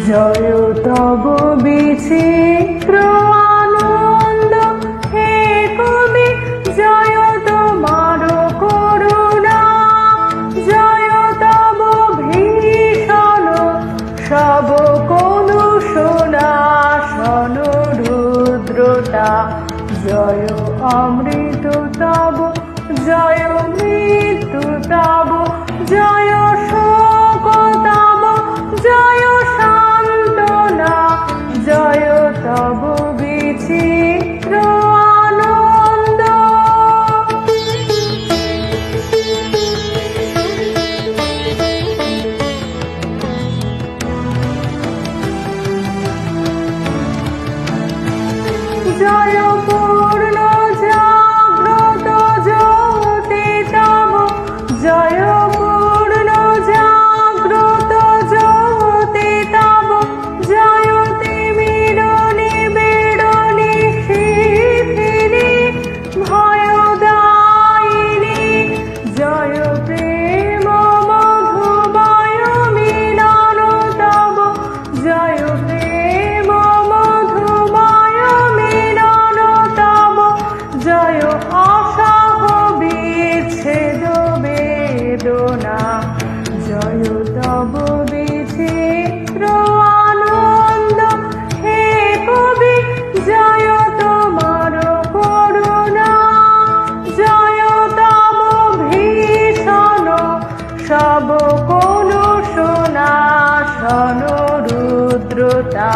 জয় তব বিচিত্র আনন্দ হে কবি, জয় তোমার করুণা, জয় তব ভীষণ সব কলুষণা, শোন রুদ্রতা, জয় অমৃত তব, জয় মৃত্যু তব, জয় শোক তব, জয় সান্ত্বনা, জয় তব বিচিত্র আনন্দ। জয় পূর্ণ জাগ্রত জ্যোতি তব, জয় পূর্ণ জাগ্রত জ্যোতি তব, জয় তিমির নিবিড়নি শিথিলি ভয়দায়িনী, জয় প্রেম মধুময় মিলন তব, জয় প্রেম মধুময় মিলন তব, জয় অসহ বিচ্ছেদ বেদনা, জয় তব বিচিত্র আনন্দ হে কবি, জয় তোমার করুণা, জয় তব ভীষণ সব কলুষণা, শোন রুদ্রতা,